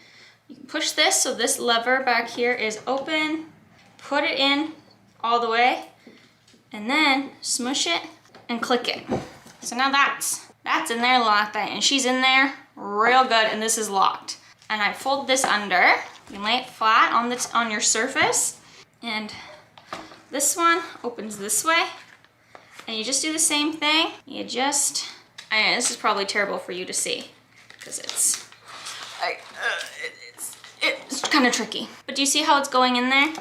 You can push this, so this lever back here is open, put it in all the way, and then smush it and click it. So now that's in there locked, and she's in there real good, and this is locked. And I fold this under. You can lay it flat on your surface, and this one opens this way, and you just do the same thing. You just, I know this is probably terrible for you to see because it's kind of tricky. But do you see how it's going in there?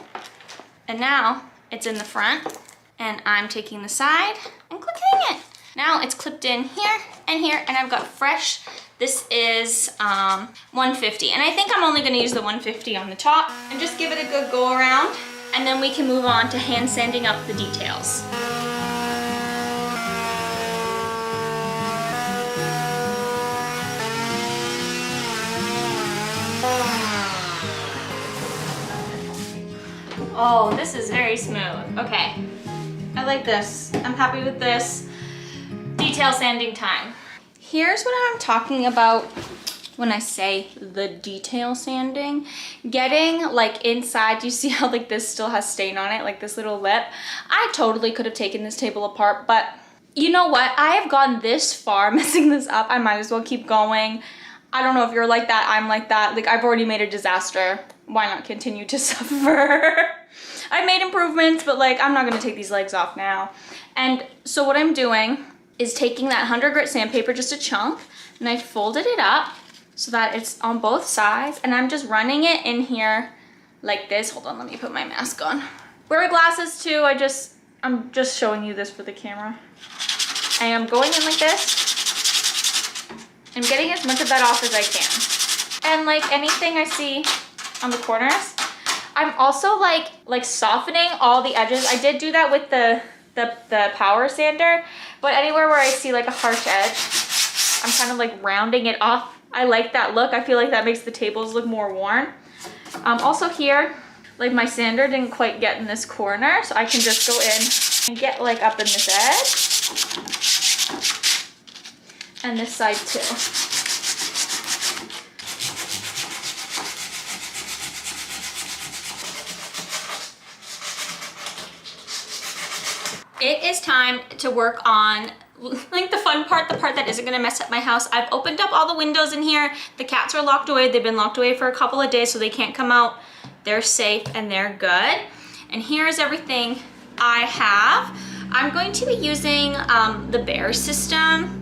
And now it's in the front, and I'm taking the side and clicking it. Now it's clipped in here and here, and I've got fresh. This is 150, and I think I'm only gonna use the 150 on the top and just give it a good go around, and then we can move on to hand sanding up the details. Oh, this is very smooth. Okay, I like this. I'm happy with this. Detail sanding time. Here's what I'm talking about when I say the detail sanding, getting like inside, you see how like this still has stain on it, like this little lip. I totally could have taken this table apart, but you know what? I have gone this far messing this up. I might as well keep going. I don't know if you're like that, I'm like that. Like I've already made a disaster. Why not continue to suffer? I've made improvements, but like I'm not gonna take these legs off now. And so what I'm doing is taking that 100 grit sandpaper, just a chunk, and I folded it up so that it's on both sides, and I'm just running it in here like this. Hold on, let me put my mask on. Wear glasses too. I'm just showing you this for the camera. I am going in like this. I'm getting as much of that off as I can. And like anything I see on the corners, I'm also like softening all the edges. I did do that with the power sander, but anywhere where I see like a harsh edge, I'm kind of like rounding it off. I like that look. I feel like that makes the tables look more worn. Also here, like my sander didn't quite get in this corner, so I can just go in and get like up in this edge. And this side too. It is time to work on like the fun part, the part that isn't gonna mess up my house. I've opened up all the windows in here. The cats are locked away. They've been locked away for a couple of days, so they can't come out. They're safe and they're good. And here's everything I have. I'm going to be using the Bear system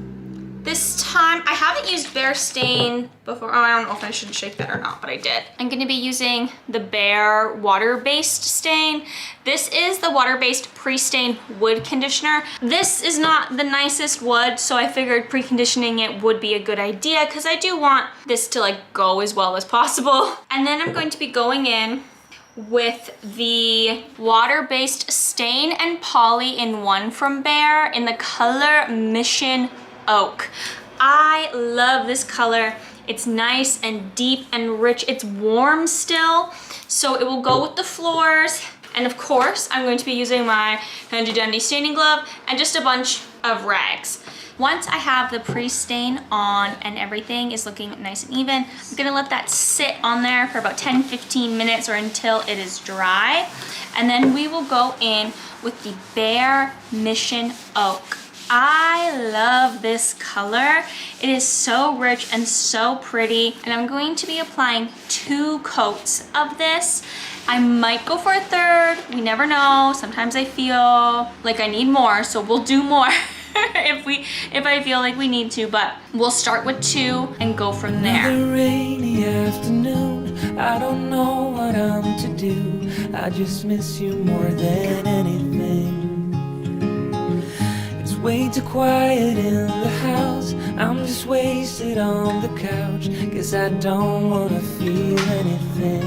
this time. I haven't used Bear stain before. Oh, I don't know if I should shake that or not, but I did. I'm gonna be using the Bear water-based stain. This is the water-based pre-stained wood conditioner. This is not the nicest wood, so I figured pre-conditioning it would be a good idea because I do want this to like go as well as possible. And then I'm going to be going in with the water-based stain and poly in one from Bear in the color Mission Oak. I love this color. It's nice and deep and rich. It's warm still, so it will go with the floors. And of course, I'm going to be using my handy dandy staining glove and just a bunch of rags. Once I have the pre-stain on and everything is looking nice and even, I'm gonna let that sit on there for about 10-15 minutes or until it is dry. And then we will go in with the Bear Mission Oak. I love this color. It is so rich and so pretty. And I'm going to be applying 2 coats of this. I might go for a third. We never know. Sometimes I feel like I need more, so we'll do more if I feel like we need to, but we'll start with 2 and go from there. Another rainy afternoon, I don't know what I'm to do. I just miss you more than anything. Way too quiet in the house. I'm just wasted on the couch, 'cause I don't wanna feel anything.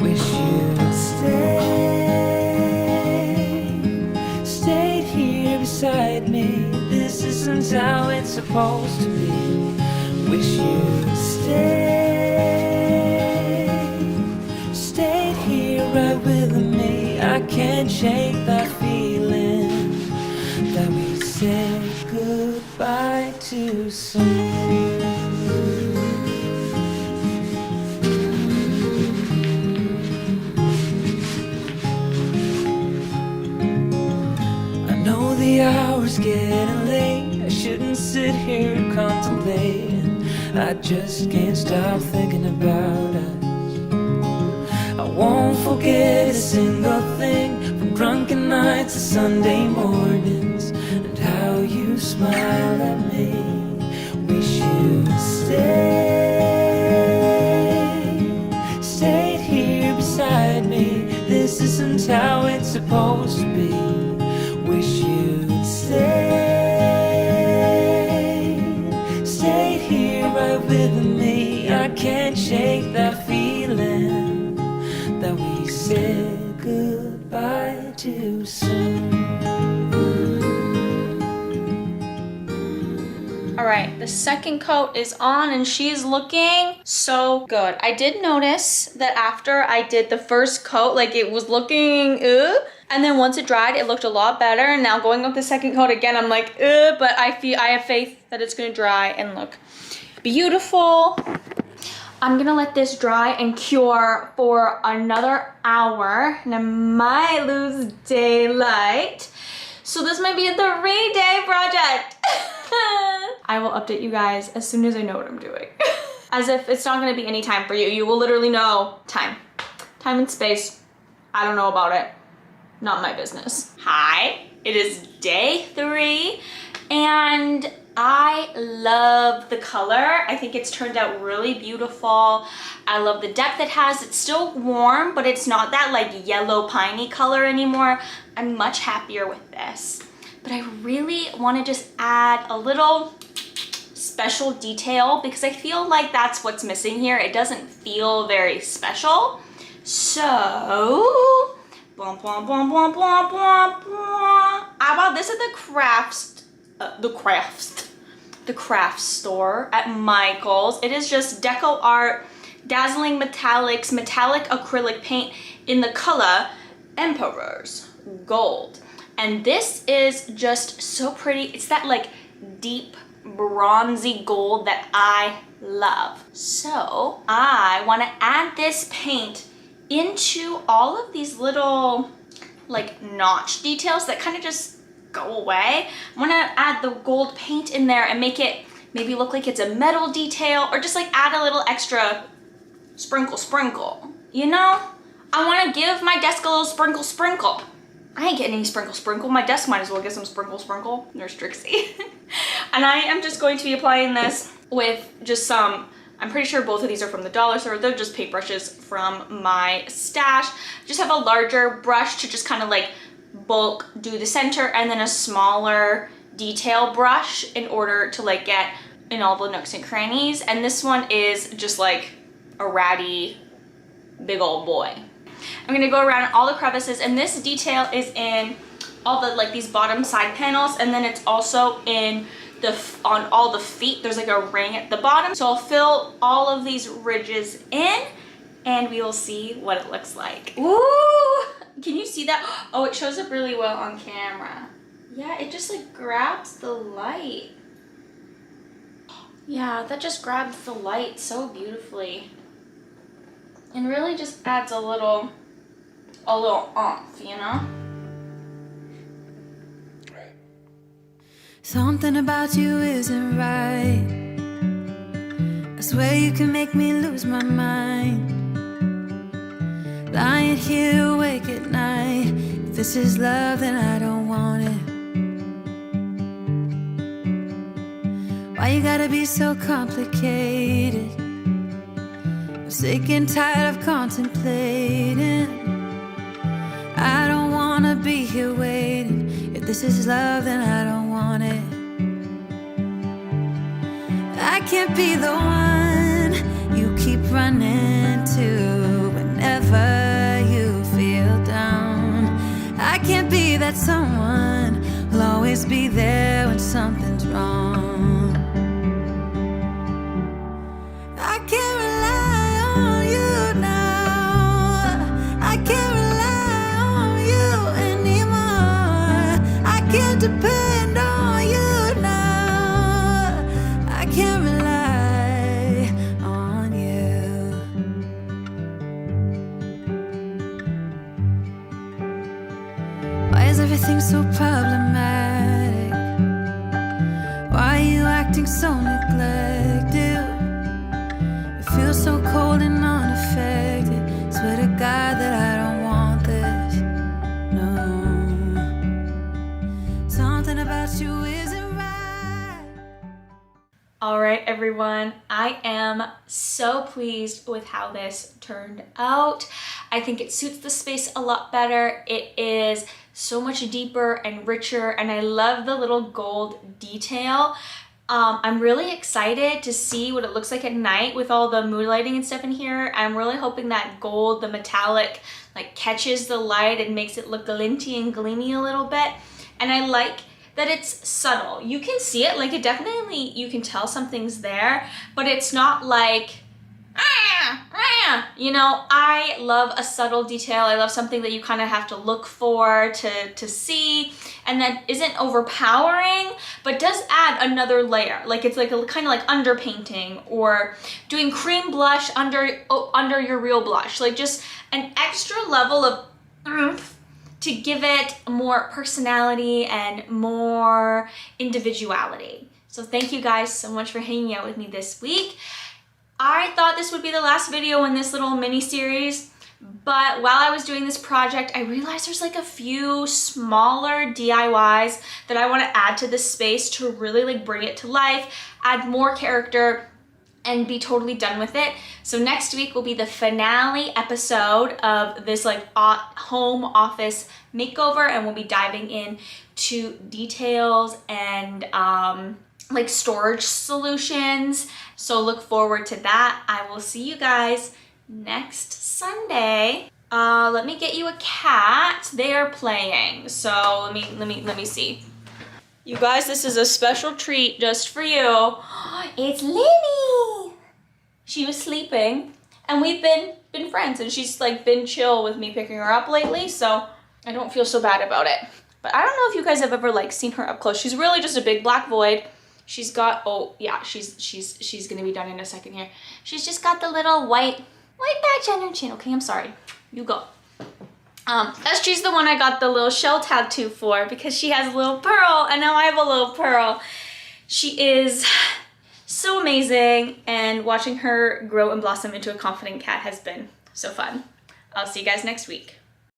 Wish you'd stayed here beside me. This isn't how it's supposed to be. Wish you'd stayed here right with me. I can't shake that feeling that we said goodbye too soon. I know the hour's getting late. I shouldn't sit here contemplating. I just can't stop thinking about us. I won't forget a single thing, from drunken nights to Sunday mornings, and how you smile at me. Wish you'd stayed here beside me. This isn't how it's supposed to be. Wish you'd stayed here right with me. I can't shake that feeling that we said goodbye too soon. All right, the second coat is on and she's looking so good. I did notice that after I did the first coat, like it was looking, and then once it dried, it looked a lot better. And now going up the second coat again, I'm like, but I have faith that it's gonna dry and look beautiful. I'm gonna let this dry and cure for another hour, and I might lose daylight. So this might be a 3-day project. I will update you guys as soon as I know what I'm doing. As if it's not gonna be any time for you. You will literally know time. Time and space. I don't know about it. Not my business. Hi, it is day 3, and I love the color. I think it's turned out really beautiful. I love the depth it has. It's still warm, but it's not that like yellow piney color anymore. I'm much happier with this. But I really want to just add a little special detail because I feel like that's what's missing here. It doesn't feel very special. So, blah, blah, blah, blah, blah, blah, blah. I bought this at the craft store at Michael's. It is just Deco Art Dazzling Metallics metallic acrylic paint in the color Emperor's Gold. And this is just so pretty. It's that like deep bronzy gold that I love. So I want to add this paint into all of these little like notch details that kind of just go away. I want to add the gold paint in there and make it maybe look like it's a metal detail, or just like add a little extra sprinkle, you know? I want to give my desk a little sprinkle. I ain't getting any sprinkle. My desk might as well get some sprinkle. Nurse Trixie. And I am just going to be applying this with just some, I'm pretty sure both of these are from the dollar store. They're just paintbrushes from my stash. Just have a larger brush to just kind of like bulk do the center, and then a smaller detail brush in order to like get in all the nooks and crannies. And this one is just like a ratty big old boy. I'm gonna go around all the crevices, and this detail is in all the like these bottom side panels, and then it's also in on all the feet. There's like a ring at the bottom. So I'll fill all of these ridges in, and we will see what it looks like. Ooh! Can you see that? Oh, it shows up really well on camera. Yeah, it just like grabs the light. Yeah, that just grabs the light so beautifully. And really just adds a little oomph, you know? Something about you isn't right. I swear you can make me lose my mind. Lying here awake at night. If this is love, then I don't want it. Why you gotta be so complicated? I'm sick and tired of contemplating. I don't wanna be here waiting. If this is love, then I don't want it. I can't be the one you keep running to whenever you feel down. I can't be that someone who'll always be there when something's wrong. I can't rely on you now. I can't rely on you anymore. I can't depend on you now. I can't rely on you. Why is everything so problematic? Why are you acting so neglected? It feels so cold and unaffected. Swear to God that I don't want this. No. Something about you isn't right. All right, everyone, I am so pleased with how this turned out. I think it suits the space a lot better. It is so much deeper and richer, and I love the little gold detail. I'm really excited to see what it looks like at night with all the mood lighting and stuff in here. I'm really hoping that gold, the metallic, like catches the light and makes it look glinty and gleamy a little bit. And I like that it's subtle. You can see it, like it definitely, you can tell something's there, but it's not like, ah, You know, I love a subtle detail. I love something that you kind of have to look for to see, and that isn't overpowering, but does add another layer. Like it's like a kind of like underpainting or doing cream blush under your real blush. Like just an extra level of oomph to give it more personality and more individuality. So thank you guys so much for hanging out with me this week. I thought this would be the last video in this little mini series, but while I was doing this project, I realized there's like a few smaller DIYs that I want to add to this space to really like bring it to life, add more character, and be totally done with it. So next week will be the finale episode of this like home office makeover, and we'll be diving in to details and like storage solutions. So look forward to that. I will see you guys next Sunday. Let me get you a cat. They are playing. So let me see. You guys, this is a special treat just for you. It's Linny. She was sleeping, and we've been friends, and she's like been chill with me picking her up lately, so I don't feel so bad about it. But I don't know if you guys have ever like seen her up close. She's really just a big black void. She's got, oh yeah, she's gonna be done in a second here. She's just got the little white patch on her chin. Okay, I'm sorry. You go. SG's the one I got the little shell tattoo for because she has a little pearl, and now I have a little pearl. She is so amazing, and watching her grow and blossom into a confident cat has been so fun. I'll see you guys next week.